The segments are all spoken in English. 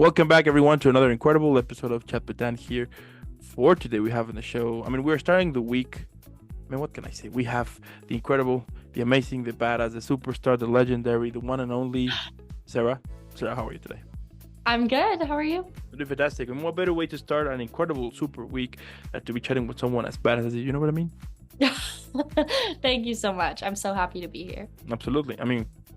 Welcome back, everyone, to another incredible episode of Chat with Dan here. For today, we have in the show, we're starting the week. What can I say? We have the incredible, the amazing, the badass, the superstar, the legendary, the one and only Sarah. Sarah, how are you today? I'm good. How are you? Doing fantastic. And what better way to start an incredible super week than to be chatting with someone as badass as you? You know what I mean? Thank you so much. I'm so happy to be here. Absolutely.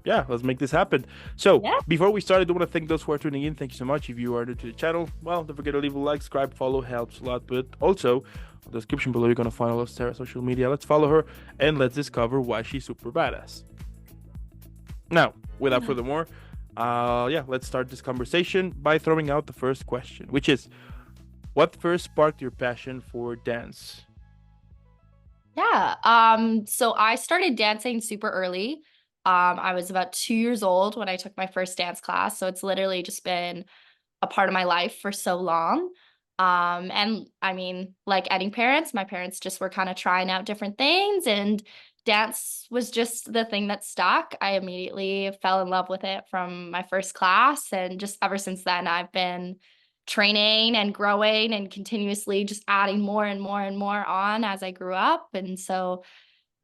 Yeah, let's make this happen. So, Yeah. before we start, I do want to thank those who are tuning in. Thank you so much. If you are new to the channel, well, don't forget to leave a like, subscribe, follow, helps a lot. But also, in the description below, you're going to find all of Sarah's social media. Let's follow her and let's discover why she's super badass. Now, without further more, let's start this conversation by throwing out the first question, which is, what first sparked your passion for dance? Yeah. So I started dancing super early. I was about 2 years old when I took my first dance class. So it's literally just been a part of my life for so long. And I mean, like any parents, my parents just were kind of trying out different things, and dance was just the thing that stuck. I immediately fell in love with it from my first class, and just ever since then, I've been training and growing and continuously just adding more and more and more on as I grew up. And so,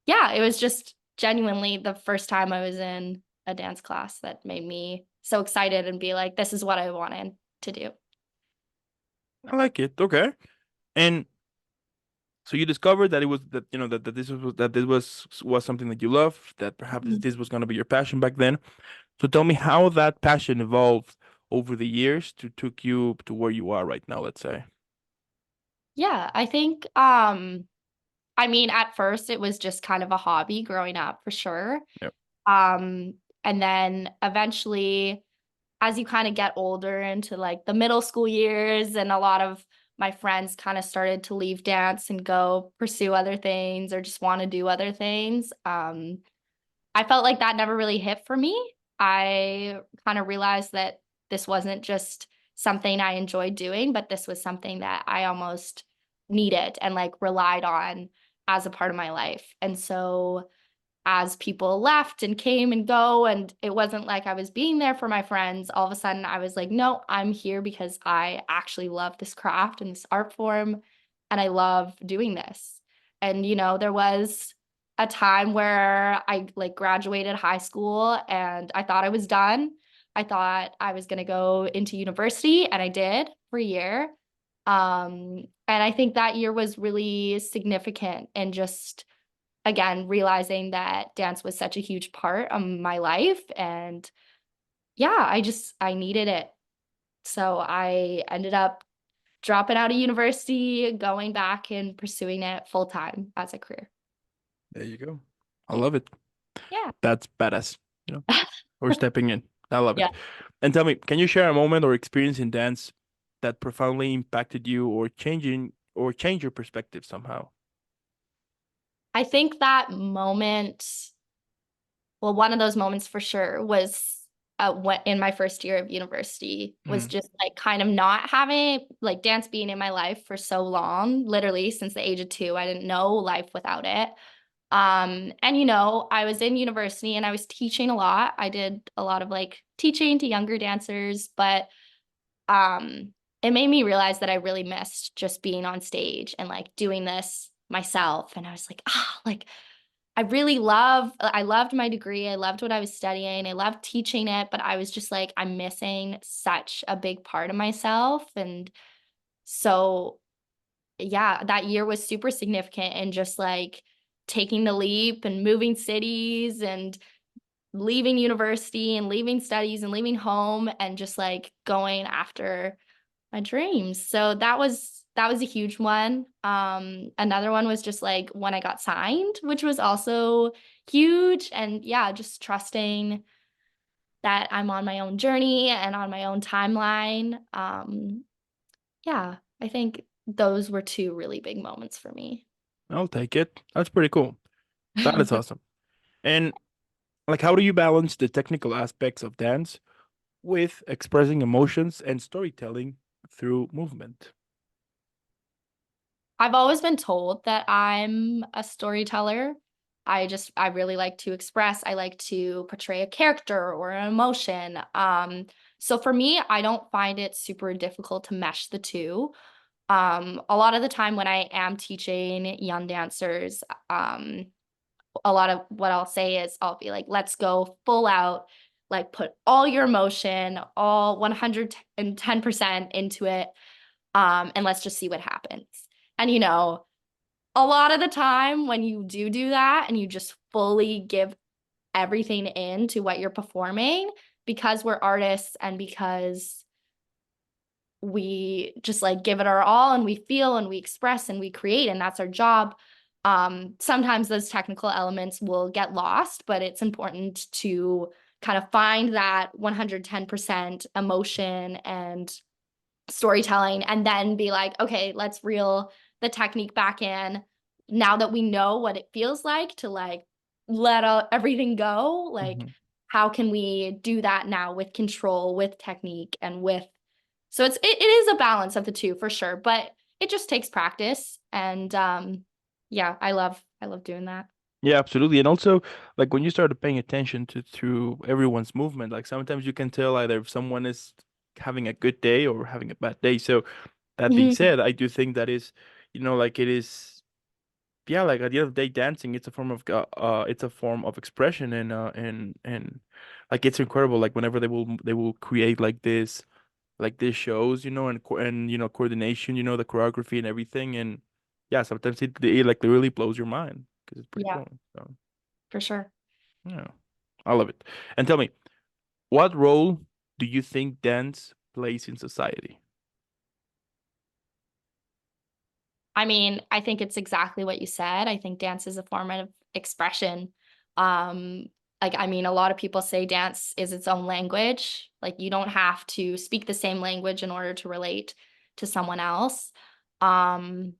yeah, it was just genuinely the first time I was in a dance class that made me so excited and be like, this is what I wanted to do. I like it. Okay. And so you discovered that it was that that this was something that you love, that perhaps this was going to be your passion back then. So tell me how that passion evolved over the years to took you to where you are right now, let's say. Yeah, I think I mean at first it was just kind of a hobby growing up for sure. Yep. Um and then eventually as you kind of get older into like the middle school years, and a lot of my friends kind of started to leave dance and go pursue other things or just want to do other things. I felt like that never really hit for me. I kind of realized that this wasn't just something I enjoyed doing, but this was something that I almost needed and like relied on as a part of my life. And so as people left and came and go, and it wasn't like I was being there for my friends, all of a sudden I was like, no, I'm here because I actually love this craft and this art form, and I love doing this. And, there was a time where I like graduated high school and I thought I was done. I thought I was going to go into university, and I did for a year. And I think that year was really significant, and just again realizing that dance was such a huge part of my life. And yeah, I needed it, so I ended up dropping out of university, going back and pursuing it full time as a career. There you go. I Yeah. love it. Yeah. That's badass, you know, or stepping in. I love Yeah. it. And tell me, can you share a moment or experience in dance that profoundly impacted you or change your perspective somehow? I think that moment, well, one of those moments for sure was in my first year of university, was Mm. just like kind of not having like dance being in my life for so long, literally since the age of 2. I didn't know life without it. And I was in university and I was teaching a lot. I did a lot of like teaching to younger dancers, but it made me realize that I really missed just being on stage and like doing this myself. And I was like, like I loved my degree. I loved what I was studying. I loved teaching it, but I was just like, I'm missing such a big part of myself. And so, yeah, that year was super significant, and just like taking the leap and moving cities and leaving university and leaving studies and leaving home and just like going after my dreams. So that was a huge one. Another one was just like when I got signed, which was also huge. And yeah, just trusting that I'm on my own journey and on my own timeline. Yeah, I think those were two really big moments for me. I'll take it. That's pretty cool. That is awesome. And like, how do you balance the technical aspects of dance with expressing emotions and storytelling through movement? I've always been told that I'm a storyteller. I really like to express. I like to portray a character or an emotion. So for me, I don't find it super difficult to mesh the two. A lot of the time when I am teaching young dancers, a lot of what I'll say is I'll be like, let's go full out, like put all your emotion, all 110% into it. And let's just see what happens. And, a lot of the time when you do that and you just fully give everything into what you're performing, because we're artists and because we just like give it our all and we feel and we express and we create and that's our job. Sometimes those technical elements will get lost, but it's important to kind of find that 110% emotion and storytelling and then be like, okay, let's reel the technique back in. Now that we know what it feels like to like let everything go, like Hmm. how can we do that now with control, with technique, and with so it is a balance of the two for sure, but it just takes practice and yeah, I love doing that. Yeah, absolutely. And also, like when you started paying attention to everyone's movement, like sometimes you can tell either if someone is having a good day or having a bad day. So that being Mhm. said, I do think that is, like it is, yeah, like at the end of the day, dancing, it's a form of it's a form of expression, and like it's incredible. Like whenever they will create like this shows, and coordination, the choreography and everything, and yeah, sometimes it like really blows your mind because it's pretty Yeah, cool. So for sure. yeah, I love it. And tell me, what role do you think dance plays in society? I mean, I think it's exactly what you said. I think dance is a form of expression. Um, like, I mean, a lot of people say dance is its own language. Like, you don't have to speak the same language in order to relate to someone else. Um,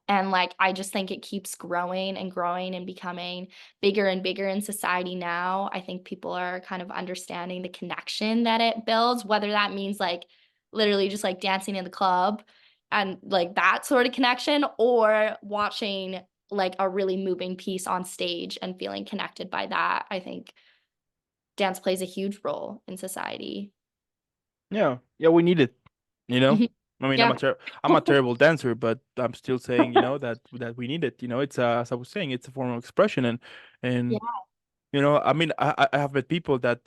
and like, I just think it keeps growing and growing and becoming bigger and bigger in society now. I think people are kind of understanding the connection that it builds, whether that means like literally just like dancing in the club and like that sort of connection, or watching like a really moving piece on stage and feeling connected by that. I think dance plays a huge role in society. Yeah, yeah, we need it. You know, Mhm. I mean, Yeah. I'm a terrible dancer, but I'm still saying, that we need it. It's as I was saying, it's a form of expression, and Yeah. I mean, I have met people that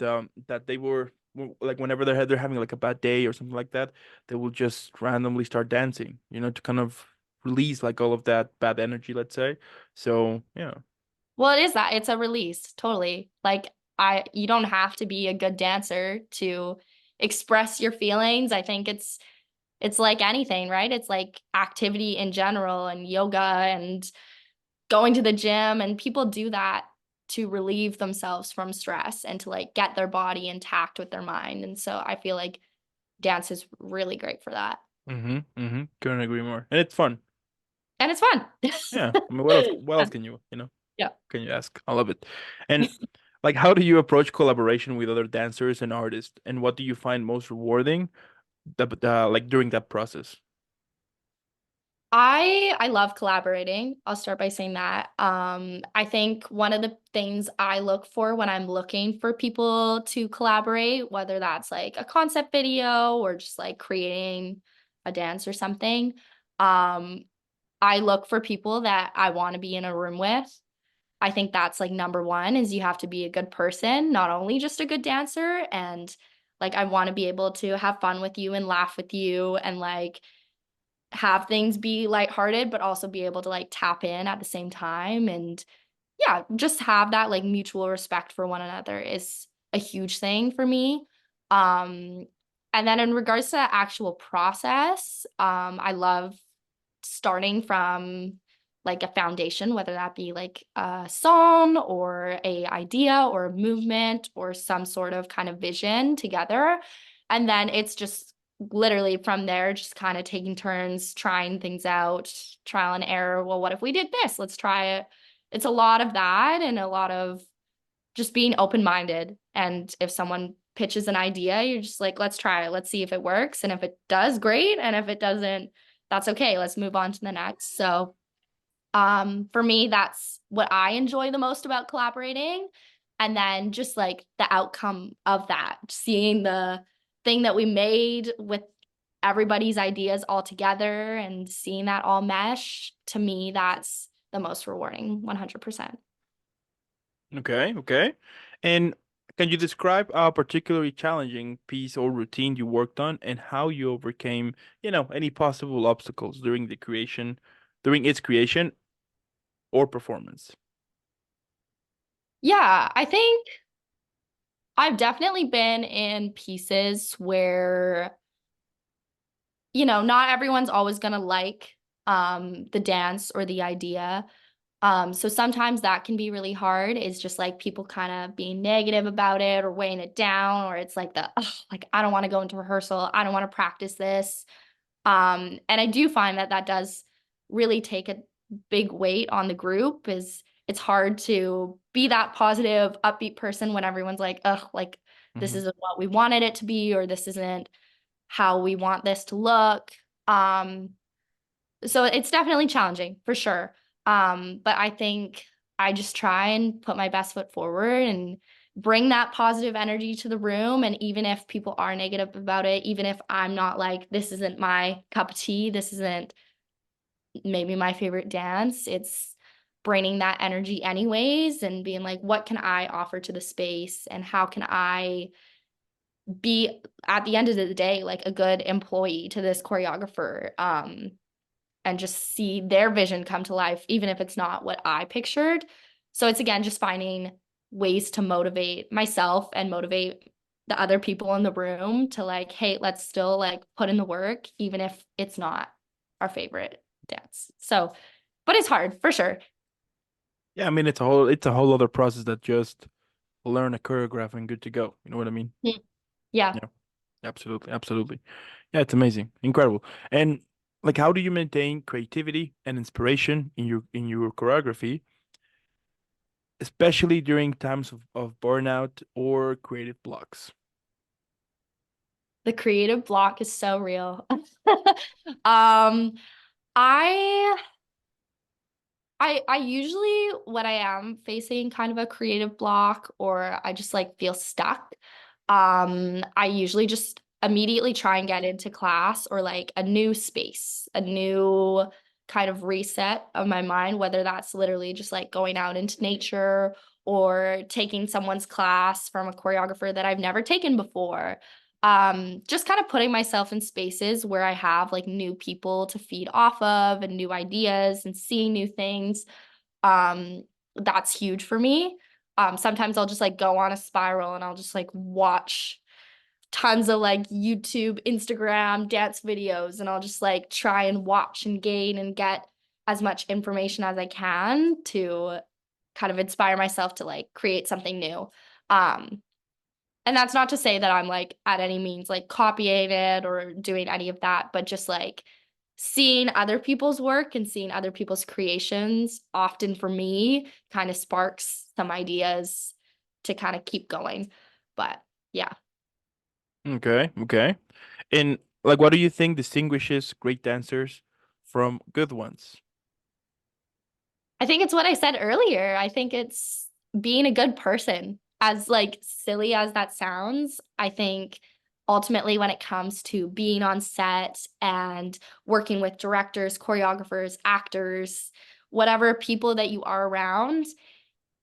they were like whenever they're having like a bad day or something like that, they will just randomly start dancing, to kind of release like all of that bad energy, let's say. So yeah. Well, it is that. It's a release, totally. Like you don't have to be a good dancer to express your feelings. I think it's like anything, right? It's like activity in general and yoga and going to the gym and people do that to relieve themselves from stress and to like get their body intact with their mind. And so I feel like dance is really great for that. Mm-hmm. Couldn't agree more. And it's fun. And it's fun. Yeah. I mean, what else can Yeah. can you ask? I love it. And like, how do you approach collaboration with other dancers and artists? And what do you find most rewarding like during that process? I love collaborating. I'll start by saying that. I think one of the things I look for when I'm looking for people to collaborate, whether that's like a concept video or just like creating a dance or something, um, I look for people that I want to be in a room with. I think that's like number one is you have to be a good person, not only just a good dancer. And like I want to be able to have fun with you and laugh with you and like have things be lighthearted, but also be able to like tap in at the same time. And yeah, just have that like mutual respect for one another is a huge thing for me. Um, and then in regards to the actual process, I love starting from like a foundation, whether that be like a song or a idea or a movement or some sort of kind of vision together. And then it's just literally from there, just kind of taking turns, trying things out, trial and error. Well, what if we did this? Let's try it. It's a lot of that and a lot of just being open-minded. And if someone pitches an idea, you're just like, let's try it. Let's see if it works. And if it does, great. And if it doesn't, that's okay. Let's move on to the next. So For me, that's what I enjoy the most about collaborating. And then just like the outcome of that, seeing the thing that we made with everybody's ideas all together and seeing that all mesh, to me, that's the most rewarding, 100%. Okay, okay. And can you describe a particularly challenging piece or routine you worked on and how you overcame, any possible obstacles during its creation or performance? Yeah, I think I've definitely been in pieces where, not everyone's always going to like the dance or the idea. So sometimes that can be really hard. It's just like people kind of being negative about it or weighing it down, or it's like like I don't want to go into rehearsal. I don't want to practice this. And I do find that that does really take a big weight on the group. Is it's hard to be that positive, upbeat person when everyone's like, like this Hmm. isn't what we wanted it to be, or this isn't how we want this to look. Um, so it's definitely challenging for sure. But I think I just try and put my best foot forward and bring that positive energy to the room. And even if people are negative about it, even if I'm not like, this isn't my cup of tea, this isn't maybe my favorite dance, it's bringing that energy anyways and being like, what can I offer to the space? And how can I be at the end of the day like a good employee to this choreographer? And just see their vision come to life, even if it's not what I pictured. So it's again just finding ways to motivate myself and motivate the other people in the room to like, hey, let's still like put in the work, even if it's not our favorite dance. So, but it's hard for sure. Yeah, I mean it's a whole other process that just learn a choreograph and good to go. You know what I mean? Mm. Yeah. Yeah, absolutely, absolutely. Yeah, it's amazing, incredible. And like, how do you maintain creativity and inspiration in your choreography, especially during times of burnout or creative blocks? The creative block is so real. um, I I usually when I am facing kind of a creative block or I just like feel stuck, I usually just immediately try and get into class or like a new space, a new kind of reset of my mind, whether that's literally just like going out into nature or taking someone's class from a choreographer that I've never taken before. Just kind of putting myself in spaces where I have like new people to feed off of and new ideas and seeing new things. um that's huge for me. Sometimes I'll just like go on a spiral and I'll just like watch tons of like YouTube, Instagram dance videos, and I'll just like try and watch and gain and get as much information as I can to kind of inspire myself to like create something new. um and that's not to say that I'm like at any means like copying it or doing any of that, but just like seeing other people's work and seeing other people's creations often for me kind of sparks some ideas to kind of keep going. But yeah. Okay, okay. And like, what do you think distinguishes great dancers from good ones? I think it's what I said earlier. I think it's being a good person. As like silly as that sounds, I think ultimately when it comes to being on set and working with directors, choreographers, actors, whatever people that you are around,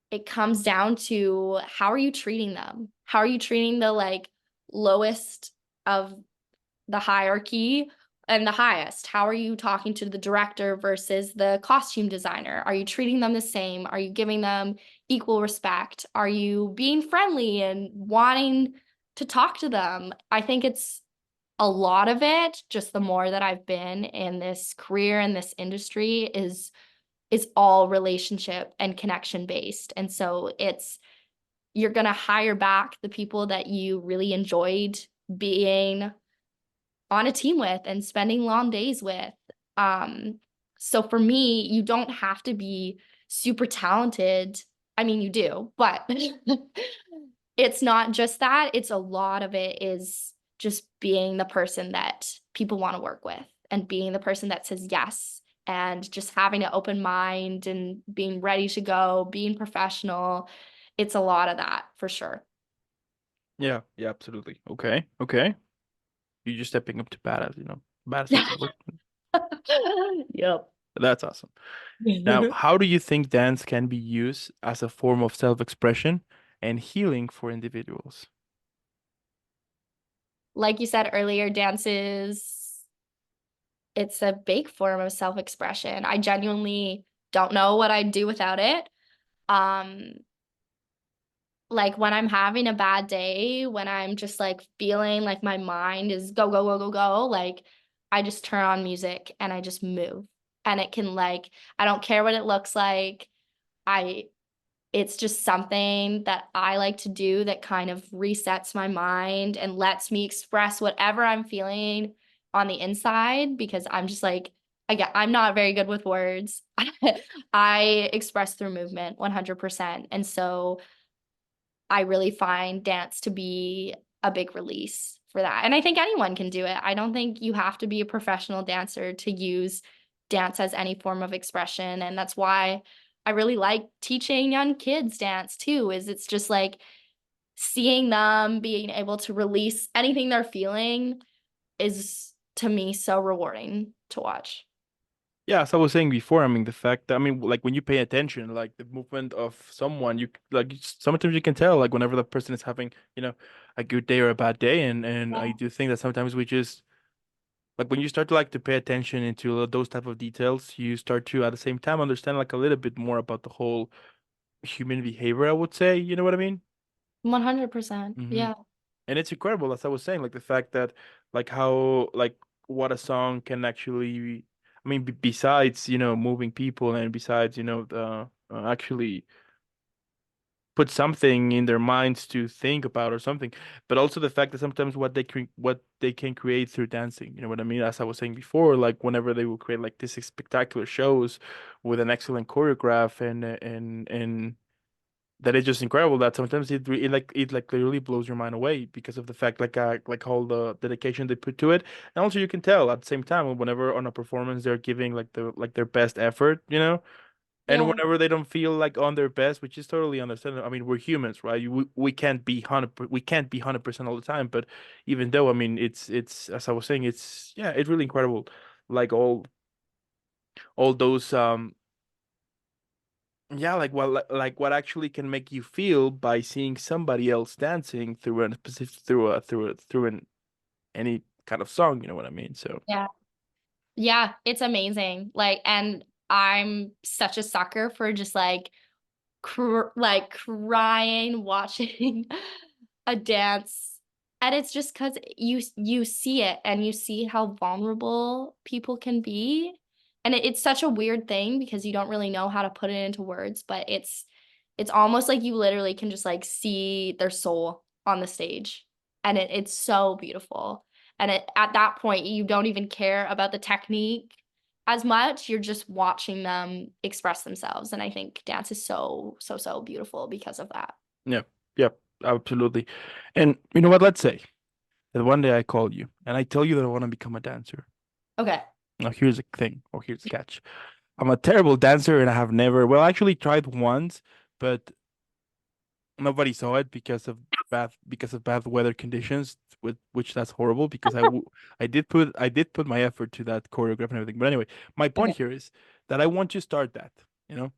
it comes down to how are you treating them? How are you treating the like lowest of the hierarchy and the highest? How are you talking to the director versus the costume designer? Are you treating them the same? Are you giving them equal respect? Are you being friendly and wanting to talk to them? I think it's a lot of it, just the more that I've been in this career in this industry is all relationship and connection based. And so it's you're going to hire back the people that you really enjoyed being on a team with and spending long days with. So for me, you don't have to be super talented. I mean, you do, but it's not just that. It's a lot of it is just being the person that people want to work with and being the person that says yes and just having an open mind and being ready to go, being professional. It's a lot of that for sure. Yeah, yeah, absolutely. Okay, okay. You're just stepping up to badass, badass at work. Yep. That's awesome. Now, how do you think dance can be used as a form of self-expression and healing for individuals? Like you said earlier, it's a big form of self-expression. I genuinely don't know what I'd do without it. Um, like when I'm having a bad day, when I'm just like feeling like my mind is go, go, go, go, go, like I just turn on music and I just move. And it can like, I don't care what it looks like. I it's just something that I like to do that kind of resets my mind and lets me express whatever I'm feeling on the inside because I'm just like I'm not very good with words. I express through movement 100%. And so I really find dance to be a big release for that. And I think anyone can do it. I don't think you have to be a professional dancer to use dance as any form of expression. And that's why I really like teaching young kids dance too, is it's just like seeing them being able to release anything they're feeling is to me so rewarding to watch. Yeah, as I was saying before, I mean, the fact that, I mean, like when you pay attention, like the movement of someone, sometimes you can tell, like whenever the person is having, a good day or a bad day. And I do think that sometimes we just, like when you start to like to pay attention into those type of details, you start to at the same time understand like a little bit more about the whole human behavior, I would say. You know what I mean? 100%. Hmm. Yeah. And it's incredible, as I was saying, like the fact that, like how, like what a song can actually, I mean, besides, moving people, and besides, the actually put something in their minds to think about or something, but also the fact that sometimes what they can create through dancing, you know what I mean? As I was saying before, like whenever they will create like these spectacular shows with an excellent choreograph, and that is just incredible, that sometimes it literally blows your mind away because of the fact, like all the dedication they put to it. And also you can tell at the same time whenever on a performance they're giving like their best effort, and Yeah. whenever they don't feel like on their best, which is totally understandable. I mean, we're humans, right? We can't be 100% all the time. But even though, I mean, it's as I was saying, it's, yeah, it's really incredible. Like all those, yeah, like what actually can make you feel by seeing somebody else dancing through a specific through an any kind of song. You know what I mean? So Yeah. Yeah, it's amazing. Like, and I'm such a sucker for just like like crying watching a dance. And it's just because you see it and you see how vulnerable people can be. And it's such a weird thing because you don't really know how to put it into words, but it's almost like you literally can just like see their soul on the stage. And it's so beautiful. And at that point, you don't even care about the technique as much. You're just watching them express themselves. And I think dance is so, so, so beautiful because of that. yeah, yeah, absolutely. And you know what? Let's say that one day I call you and I tell you that I want to become a dancer. Okay. Now here's the thing, or here's the catch. I'm a terrible dancer and I have never, well, I actually tried once, but nobody saw it because of bad weather conditions, which that's horrible because I did put my effort to that choreograph and everything. But anyway, my Okay. point here is that I want to start that, you know.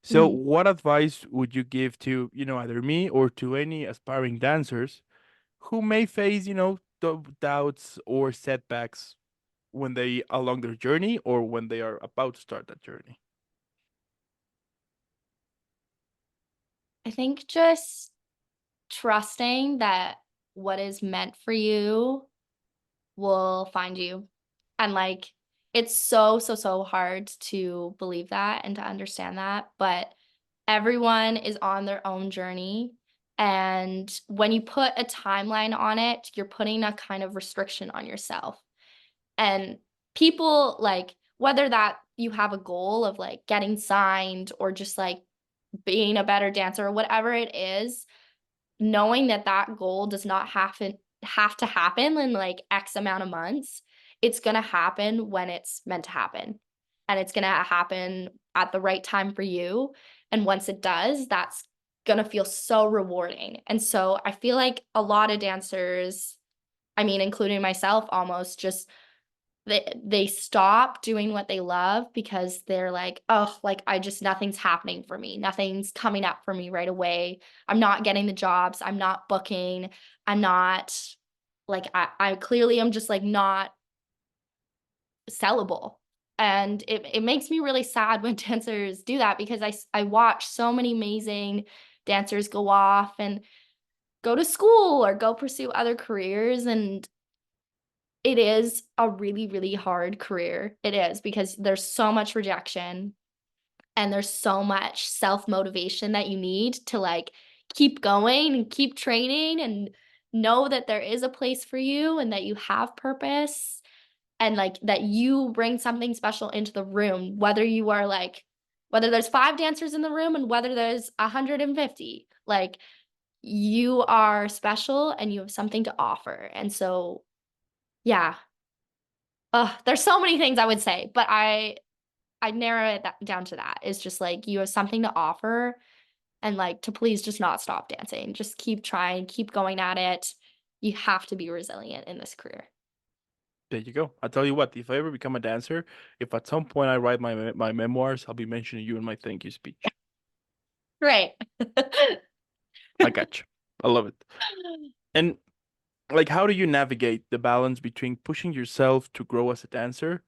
So Mhm. what advice would you give to, either me or to any aspiring dancers who may face, doubts or setbacks when they along their journey or when they are about to start that journey? I think just trusting that what is meant for you will find you. And like it's so, so, so hard to believe that and to understand that. But everyone is on their own journey. And when you put a timeline on it, you're putting a kind of restriction on yourself. And people like, whether that you have a goal of like getting signed or just like being a better dancer or whatever it is, knowing that that goal does not have to happen in like X amount of months, it's going to happen when it's meant to happen. and it's going to happen at the right time for you. And once it does, that's going to feel so rewarding. And so I feel like a lot of dancers, I mean, including myself, almost just they stop doing what they love because they're like, oh, like I just nothing's happening for me. Nothing's coming up for me right away. I'm not getting the jobs. I'm not booking. I'm not like I clearly am just like not sellable. And it makes me really sad when dancers do that because I watch so many amazing dancers go off and go to school or go pursue other careers, and it is a really, really hard career. It is because there's so much rejection and there's so much self-motivation that you need to like keep going and keep training and know that there is a place for you and that you have purpose and like that you bring something special into the room, whether you are like, whether there's 5 dancers in the room and whether there's 150, like you are special and you have something to offer. And so, yeah, there's so many things I would say, but I narrow it down to that. It's just like you have something to offer and like to please just not stop dancing. Just keep trying, keep going at it. You have to be resilient in this career. There you go. I tell you what, if I ever become a dancer, if at some point I write my memoirs, I'll be mentioning you in my thank you speech. Great. I got you. I love it. And like, how do you navigate the balance between pushing yourself to grow as a dancer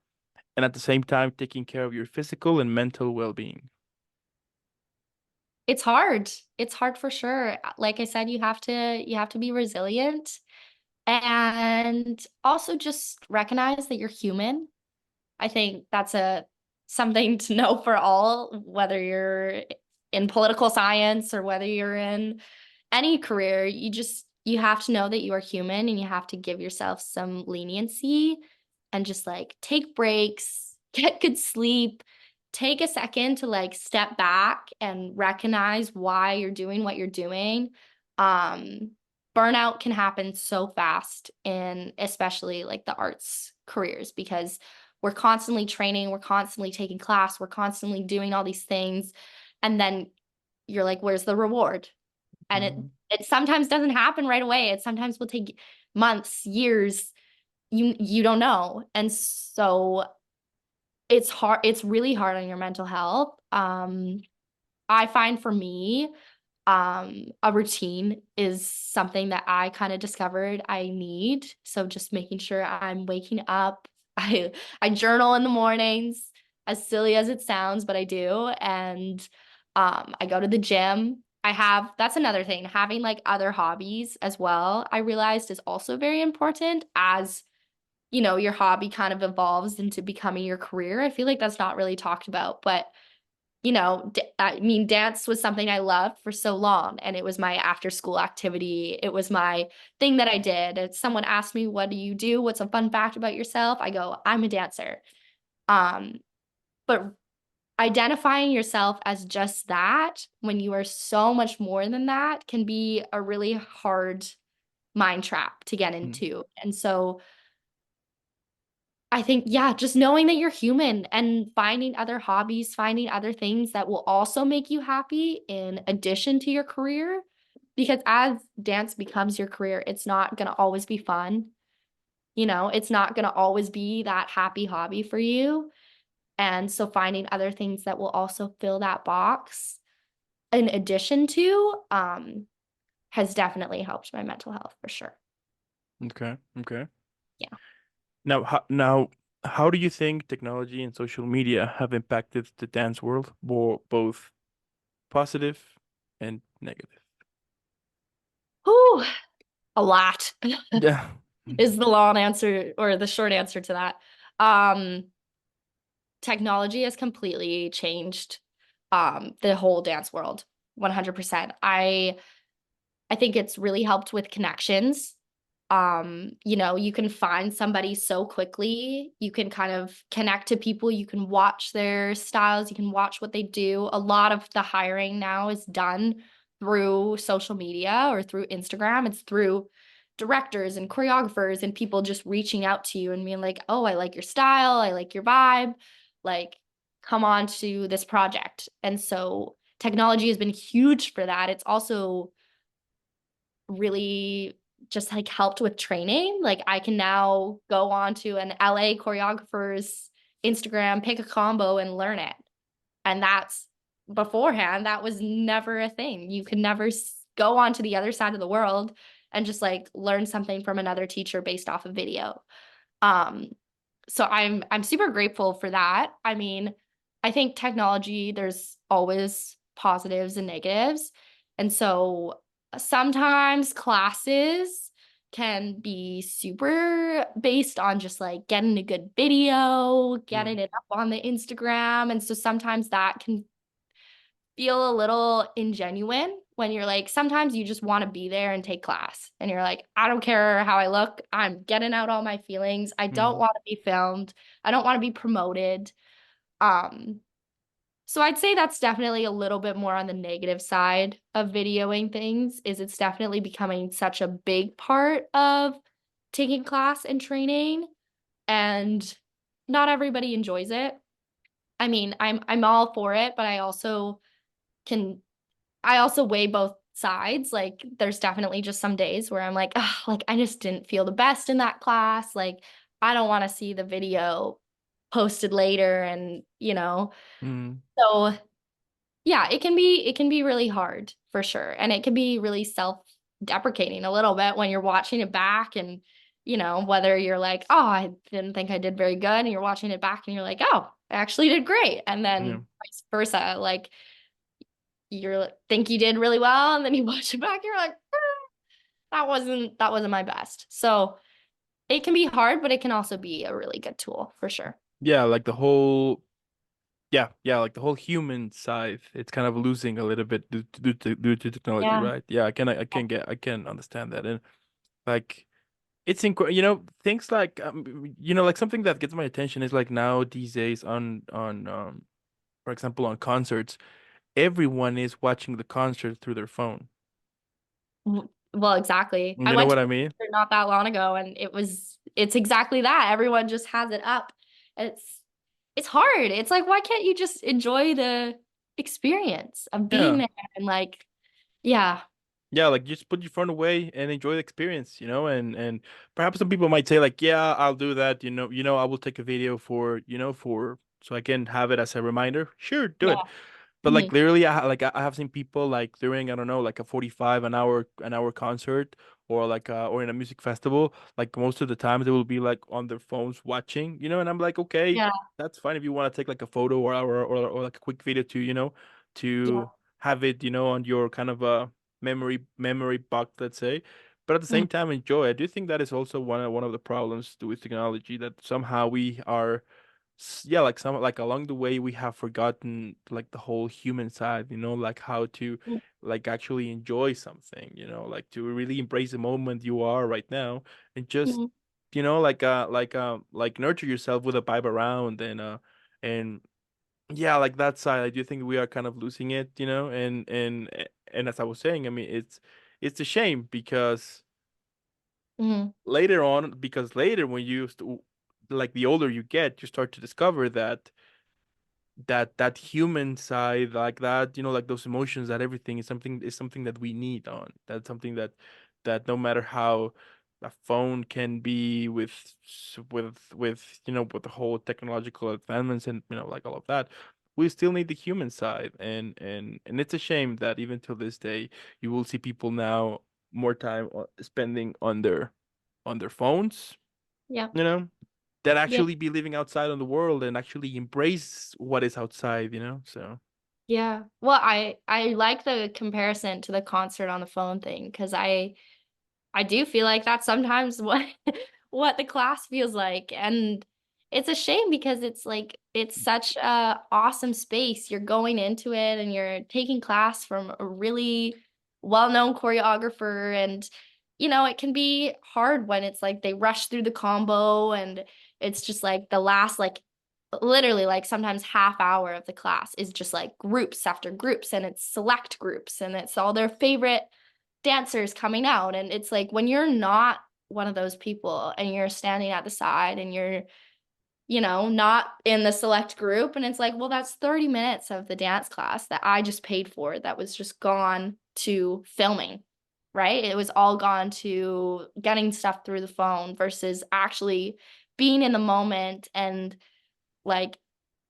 and at the same time taking care of your physical and mental well-being? It's hard. It's hard for sure. Like I said, you have to be resilient and also just recognize that you're human. I think that's a something to know for all, whether you're in political science or whether you're in any career. You have to know that you are human and you have to give yourself some leniency and just like take breaks, get good sleep, take a second to like step back and recognize why you're doing what you're doing. Um, Burnout can happen so fast in especially like the arts careers because we're constantly training, we're constantly taking class, we're constantly doing all these things. And then you're like, where's the reward? And Mhm. it sometimes doesn't happen right away. It sometimes will take months, years. You don't know. And so it's hard, it's really hard on your mental health. I find for me, a routine is something that I kind of discovered I need. So just making sure I'm waking up. I journal in the mornings, as silly as it sounds, but I do. And I go to the gym. That's another thing, having like other hobbies as well, I realized is also very important as your hobby kind of evolves into becoming your career. I feel like that's not really talked about, but I mean, dance was something I loved for so long, and it was my after school activity. It was my thing that I did. If someone asked me, "What do you do? What's a fun fact about yourself?" I go, "I'm a dancer." Um, but identifying yourself as just that when you are so much more than that can be a really hard mind trap to get Mm. into. And so I think, yeah, just knowing that you're human and finding other hobbies, finding other things that will also make you happy in addition to your career. Because as dance becomes your career, it's not going to always be fun. It's not going to always be that happy hobby for you. And so finding other things that will also fill that box in addition to has definitely helped my mental health for sure. Okay, okay. Yeah. Now, how do you think technology and social media have impacted the dance world, both positive and negative? Whew, a lot. Yeah. Is the long answer or the short answer to that. Um, Technology has completely changed the whole dance world 100%. I think it's really helped with connections. You can find somebody so quickly. You can kind of connect to people. You can watch their styles. You can watch what they do. A lot of the hiring now is done through social media or through Instagram. It's through directors and choreographers and people just reaching out to you and being like, oh, I like your style. I like your vibe. Like, come on to this project. And so technology has been huge for that. It's also really just like helped with training. Like I can now go on to an LA choreographer's Instagram, pick a combo and learn it. And that's beforehand, that was never a thing. You could never go on to the other side of the world and just like learn something from another teacher based off of video. Um, so I'm super grateful for that. I mean, I think technology, there's always positives and negatives. And so sometimes classes can be super based on just like getting a good video, getting Mm, it up on the Instagram. And so sometimes that can feel a little ingenuine when you're like, sometimes you just want to be there and take class. And you're like, I don't care how I look. I'm getting out all my feelings. I don't mm, want to be filmed. I don't want to be promoted. Um, so I'd say that's definitely a little bit more on the negative side of videoing things, is it's definitely becoming such a big part of taking class and training, and not everybody enjoys it. I mean, I'm all for it, but can I also weigh both sides. Like there's definitely just some days where I'm like, oh, like I just didn't feel the best in that class. Like I don't want to see the video posted later and, mm. so yeah, it can be really hard for sure. And it can be really self-deprecating a little bit when you're watching it back and whether you're like, oh, I didn't think I did very good, and you're watching it back and you're like, oh, I actually did great. And Yeah. then vice versa. Like you think you did really well and then you watch it back, you're like, that wasn't my best. So it can be hard, but it can also be a really good tool for sure. Yeah, like the whole yeah, like the whole human side, it's kind of losing a little bit due to technology, Yeah. right? Yeah, I can understand that. And like it's incredible, things like like something that gets my attention is like now these days on for example on concerts, everyone is watching the concert through their phone. Well, exactly. I You know went what to I a mean? concert not that long ago and it's exactly that. Everyone just has it up. It's hard. It's like, why can't you just enjoy the experience of being Yeah. there and like, yeah, Yeah, like just put your phone away and enjoy the experience, and perhaps some people might say like, yeah, I'll do that, I will take a video for so I can have it as a reminder. Sure, do yeah. it. But like Mhm. literally, I have seen people like during I don't know like a 45 an hour concert or like or in a music festival, like most of the times they will be like on their phones watching, and I'm like, okay, Yeah. that's fine if you want to take like a photo or like a quick video to Yeah. to have it on your kind of a memory box, let's say. But at the Mhm. same time, enjoy. I do think that is also one of the problems with technology, that somehow we are yeah, like some like along the way we have forgotten like the whole human side, like how to like actually enjoy something, like to really embrace the moment you are right now, and just Mhm. like nurture yourself with a vibe around, and yeah, like that side I do think we are kind of losing it, and as I was saying, I mean it's a shame because Mhm. later when like the older you get, you start to discover that human side, like that, like those emotions, that everything is something that we need on. That's something that no matter how a phone can be with the whole technological advancements and like all of that, we still need the human side. And it's a shame that even till this day you will see people now more time spending on their phones, Yeah. you know that Yeah. actually be living outside on the world and actually embrace what is outside, so Yeah. Well, I like the comparison to the concert on the phone thing because I do feel like that's sometimes what what the class feels like. And it's a shame because it's like it's such a awesome space. You're going into it and you're taking class from a really well-known choreographer, and it can be hard when it's like they rush through the combo and it's just like the last like literally like sometimes half hour of the class is just like groups after groups, and it's select groups and it's all their favorite dancers coming out. And it's like when you're not one of those people and you're standing at the side and you're not in the select group. And it's like, well, that's 30 minutes of the dance class that I just paid for that was just gone to filming, right? It was all gone to getting stuff through the phone versus actually being in the moment and like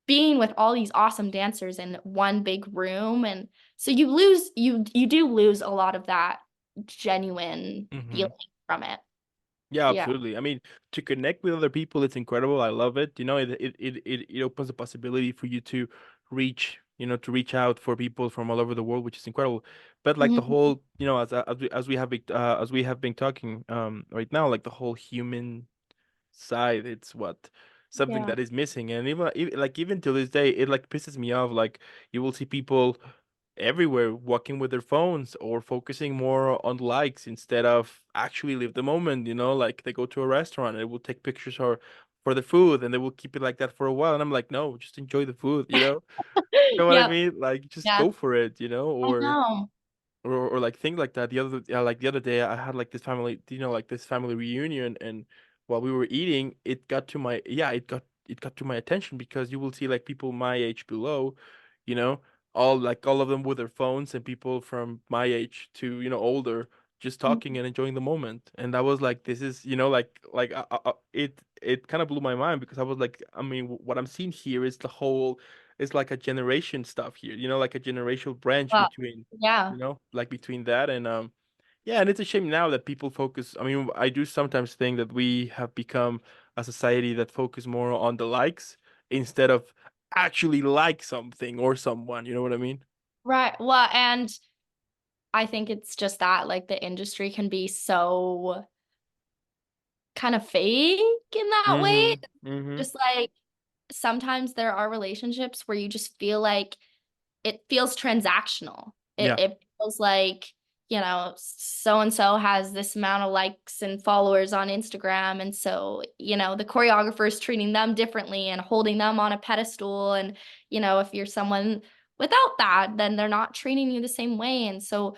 being with all these awesome dancers in one big room. And so you do lose a lot of that genuine Hmm. feeling from it. Yeah, Yeah. absolutely. I mean, to connect with other people, it's incredible. I love it. It opens the possibility for you to to reach out for people from all over the world, which is incredible. But like the Mhm. whole, as we have been talking right now, like the whole human side, it's what something Yeah. that is missing. And even till this day, it like pisses me off. Like you will see people everywhere walking with their phones or focusing more on likes instead of actually live the moment, like they go to a restaurant and they will take pictures for the food and they will keep it like that for a while. And I'm like, no, just enjoy the food, You know what I Yep. mean? Like just Yeah. go for it, I know. or like things like that. The other day, I had like this family, like this family reunion, and while we were eating, it got to my attention because you will see like people my age below, you know, all of them with their phones and people from my age to older just talking Mhm. and enjoying the moment, and I was like, this is it kind of blew my mind because I was like, I mean, what I'm seeing here is the whole. It's like a generation stuff here, like a generational branch Well, between yeah. like between that and yeah, and it's a shame now that people focus. I mean, I do sometimes think that we have become a society that focus more on the likes instead of actually like something or someone, you know what I mean? Right. Well, and I think it's just that like the industry can be so kind of fake in that way. Mm-hmm. Mm-hmm. Just like sometimes there are relationships where you just feel like it feels transactional. It, Yeah. it feels like, so and so has this amount of likes and followers on Instagram. And so, the choreographer is treating them differently and holding them on a pedestal. And, if you're someone without that, then they're not treating you the same way. And so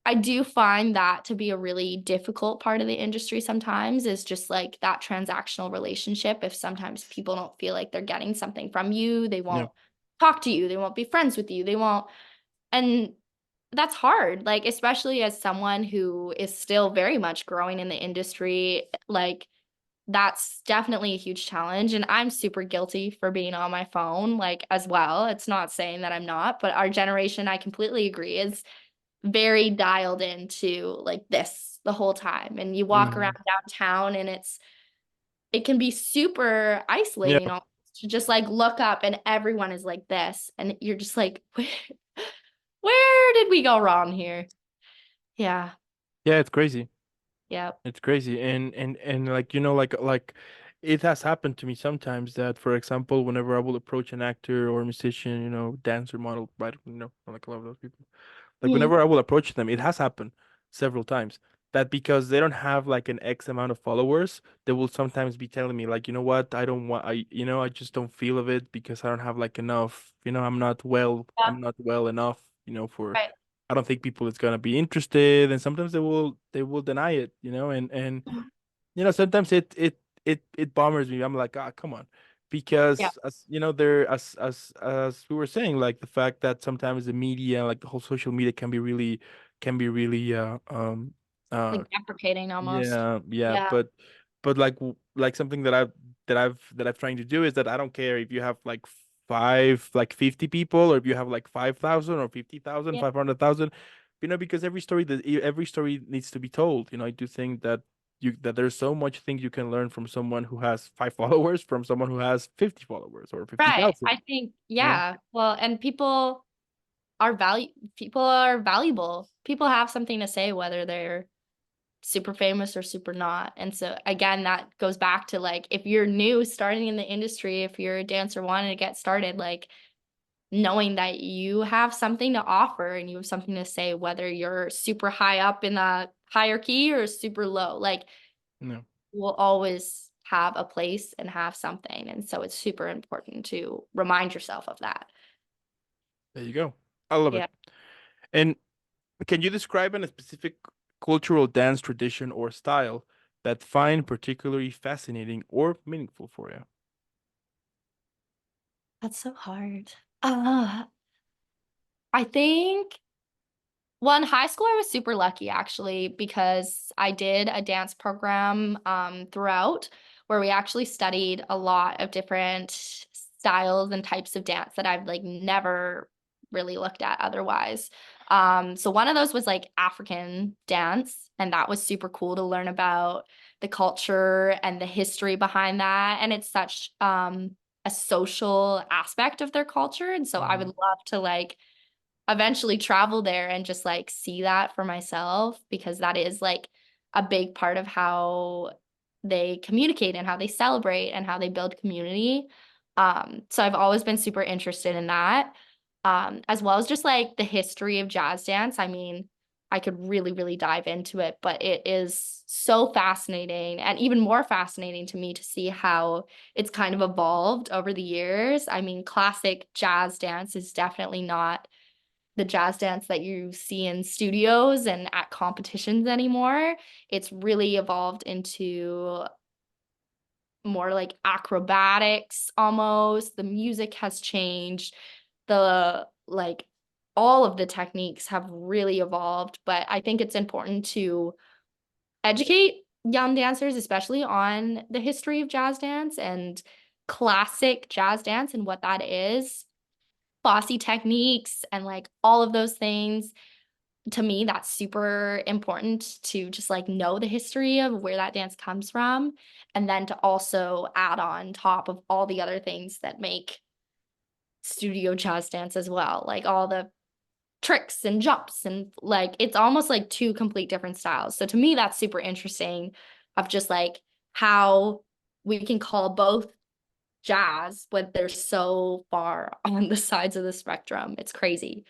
I do find that to be a really difficult part of the industry sometimes is just like that transactional relationship. If sometimes people don't feel like they're getting something from you, they Yeah. won't talk to you, they won't be friends with you, they won't. And that's hard, like, especially as someone who is still very much growing in the industry, like, that's definitely a huge challenge. And I'm super guilty for being on my phone, like, as well. It's not saying that I'm not, but our generation, I completely agree, is very dialed into like this the whole time. And you walk Mm-hmm. around downtown and it can be super Yeah. isolating almost to just like look up and everyone is like this. And you're just like, where did we go wrong here? Yeah. Yeah, it's crazy. Yeah. It's crazy, and like like it has happened to me sometimes that, for example, whenever I will approach an actor or musician, dancer, model, right, like a lot of those people, like Mhm. whenever I will approach them, it has happened several times that because they don't have like an X amount of followers, they will sometimes be telling me like, you know what, I don't want, I just don't feel of it because I don't have like enough, Yeah. I'm not well enough, for Right. I don't think people is gonna be interested, and sometimes they will deny it, and Mhm. sometimes it bothers me. I'm like, ah, come on, Yeah. because as as we were saying, like the fact that sometimes the media, like the whole social media, can be really uh Like deprecating almost. yeah, yeah, Yeah. but like something that I've trying to do is that I don't care if you have like 50 people, or if you have like 5,000 or 50,000, Yeah. 500,000, because every story needs to be told. I do think that there's so much things you can learn from someone who has 5 followers from someone who has 50 followers or Right. 50,000. I think, You know? yeah. Well, and people are valuable. People have something to say whether they're super famous or super not. And so again, that goes back to like if you're new starting in the industry, if you're a dancer wanting to get started, like knowing that you have something to offer and you have something to say, whether you're super high up in the hierarchy or super low, like No, will always have a place and have something. And so it's super important to remind yourself of that. there you go. I love it. Yeah. And can you describe a specific cultural dance tradition or style that find particularly fascinating or meaningful for you? That's so hard. Uh, I think, well, in high school, I was super lucky actually because I did a dance program throughout where we actually studied a lot of different styles and types of dance that I've like never really looked at otherwise. So one of those was like African dance, and that was super cool to learn about the culture and the history behind that. And it's such a social aspect of their culture. And so I would Hmm. love to like eventually travel there and just like see that for myself because that is like a big part of how they communicate and how they celebrate and how they build community. So I've always been super interested in that. As well as just like the history of jazz dance. I mean, I could really, really dive into it, but it is so fascinating and even more fascinating to me to see how it's kind of evolved over the years. I mean, classic jazz dance is definitely not the jazz dance that you see in studios and at competitions anymore. It's really evolved into more like acrobatics almost. The music has changed. The like all of the techniques have really evolved, but I think it's important to educate young dancers, especially on the history of jazz dance and classic jazz dance and what that is, bossy techniques and like all of those things. To me, that's super important to just like know the history of where that dance comes from. And then to also add on top of all the other things that make studio jazz dance as well, like all the tricks and jumps and like it's almost like two complete different styles. So to me, that's super interesting of just like how we can call both jazz, but they're so far on the sides of the spectrum. It's crazy.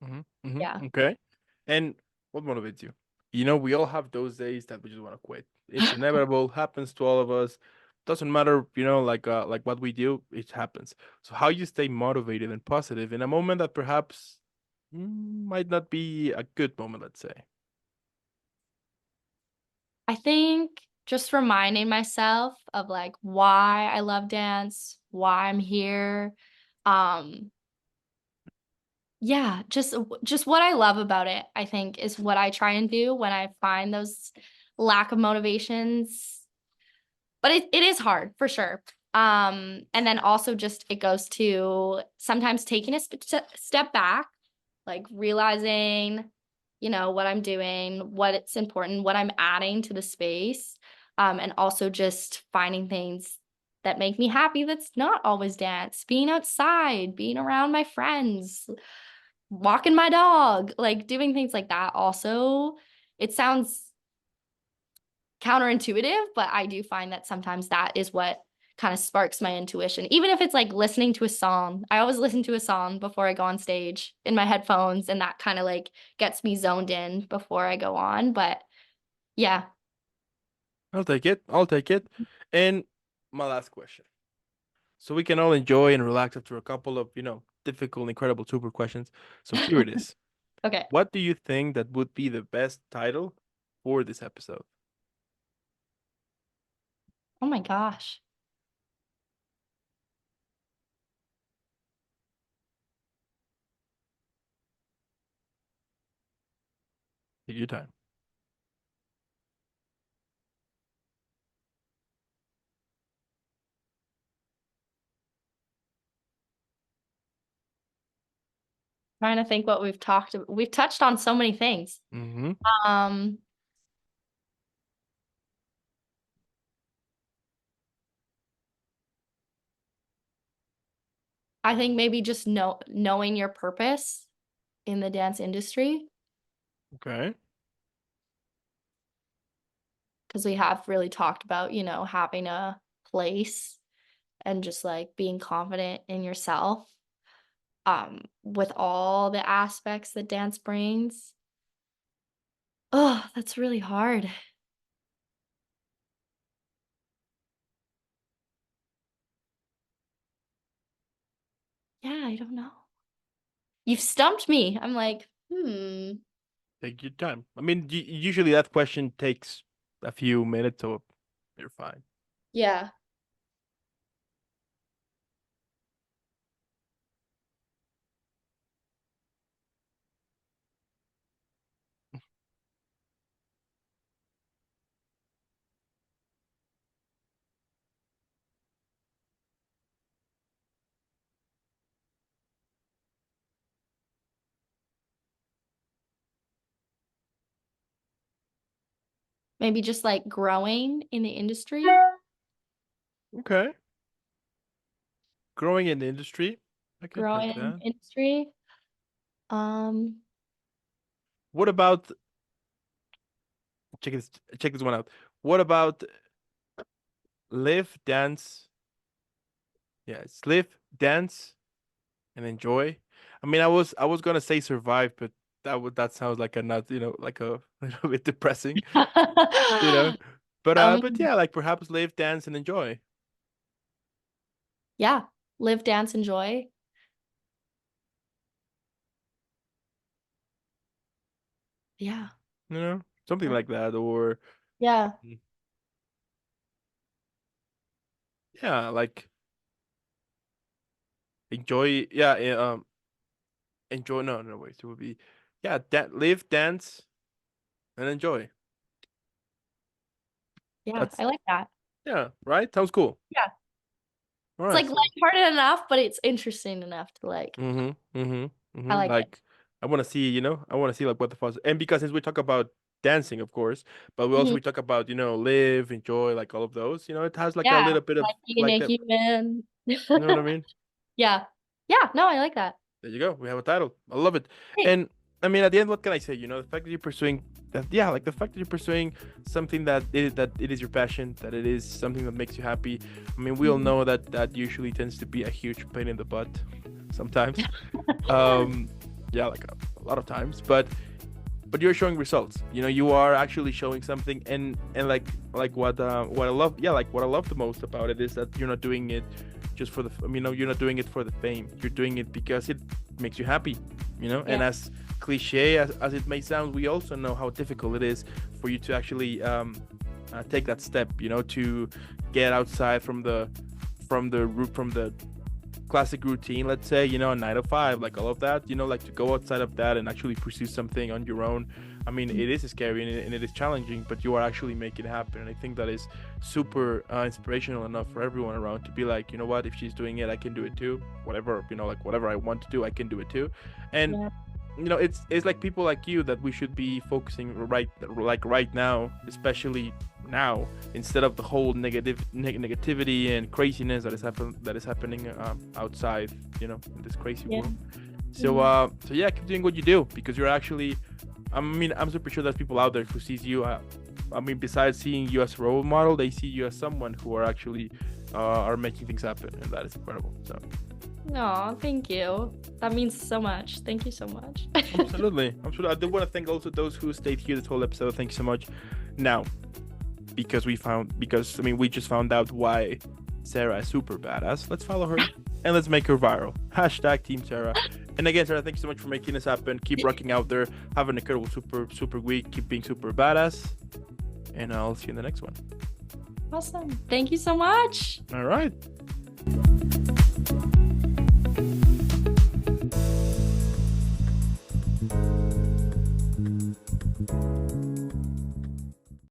Hmm. Yeah. Okay. And what motivates you? We all have those days that we just want to quit. It's inevitable, happens to all of us. Doesn't matter, like what we do, it happens. So how you stay motivated and positive in a moment that perhaps might not be a good moment, let's say. I think just reminding myself of like why I love dance, why I'm here. Um yeah, just what I love about it, I think is what I try and do when I find those lack of motivations. But it is hard for sure. And then also just it goes to sometimes taking a step back, like realizing, what I'm doing, what it's important, what I'm adding to the space, and also just finding things that make me happy that's not always dance, being outside, being around my friends, walking my dog, like doing things like that. Also, it sounds counterintuitive, but I do find that sometimes that is what kind of sparks my intuition. Even if it's like listening to a song, I always listen to a song before I go on stage in my headphones, and that kind of like gets me zoned in before I go on. But yeah. I'll take it. I'll take it. And my last question. So we can all enjoy and relax after a couple of, difficult, incredible, super questions. So here it is. Okay. What do you think that would be the best title for this episode? Oh my gosh. Take your time. Trying to think what we've talked about. We've touched on so many things. Mm-hmm. Um, I think maybe just knowing your purpose in the dance industry, Okay. because we have really talked about, having a place and just like being confident in yourself with all the aspects that dance brings. Oh, that's really hard. Yeah, I don't know. You've stumped me. I'm like, Take your time. I mean, usually that question takes a few minutes, so you're fine. yeah. maybe just like growing in the industry. Okay. Growing in the industry. I can Growing take in that. the industry. Um, What about check this check this one out. What about live, dance? Yeah, it's live, dance, and enjoy. I mean, I was gonna say survive, but that sounds like a not, like a little bit depressing, you know. But um, yeah, like perhaps live, dance, and enjoy. yeah, live, dance, enjoy. Yeah. Something like that, or Yeah. mm, yeah, like enjoy. Yeah, enjoy. No, no, wait, it would be yeah, live, dance, and enjoy. Yeah. That's I like that. yeah, right. Sounds cool. Yeah. All It's right, like so. lighthearted enough, but it's interesting enough to like, I like it. Like, I want to see, I want to see like what the fuss. And because since we talk about dancing, of course, but Mhm. we talk about live, enjoy, like all of those. It has like a Yeah. little bit of Like being like a a, human. you know what I mean? Yeah. Yeah. No, I like that. There you go. We have a title. I love it. Hey. And I mean, at the end, what can I say? The fact that you're pursuing that, yeah, like the fact that you're pursuing something that it is your passion, that it is something that makes you happy. I mean, we all Mhm. know that usually tends to be a huge pain in the butt sometimes. Um, yeah, like a lot of times, but you're showing results. You are actually showing something, and like what I love, yeah, like what I love the most about it is that you're not doing it just for the, you're not doing it for the fame. You're doing it because it makes you happy. Yeah. And as cliche as it may sound, we also know how difficult it is for you to actually take that step. To get outside from the classic routine, let's say, a 9 to 5, like all of that, like to go outside of that and actually pursue something on your own. I mean, it is scary and it is challenging, but you are actually making it happen. And I think that is super inspirational enough for everyone around to be like, what, if she's doing it, I can do it too. Whatever, like whatever I want to do, I can do it too. And Yeah. it's like people like you that we should be focusing right now, especially now, instead of the whole negativity and craziness that is happening outside, in this crazy Yeah. world. So Mhm. so yeah, keep doing what you do, because you're actually, I mean, I'm super sure there's people out there who sees you, I mean, besides seeing you as a role model, they see you as someone who are actually are making things happen, and that is incredible. So No, thank you. That means so much. Thank you so much. absolutely, absolutely. I do want to thank also those who stayed here this whole episode. Thank you so much. Now, because I mean, we just found out why Sarah is super badass. Let's follow her and let's make her viral. Hashtag Team Sarah. And again, Sarah, thank you so much for making this happen. Keep rocking out there. Have an incredible, super week. Keep being super badass. And I'll see you in the next one. Awesome. Thank you so much. All right.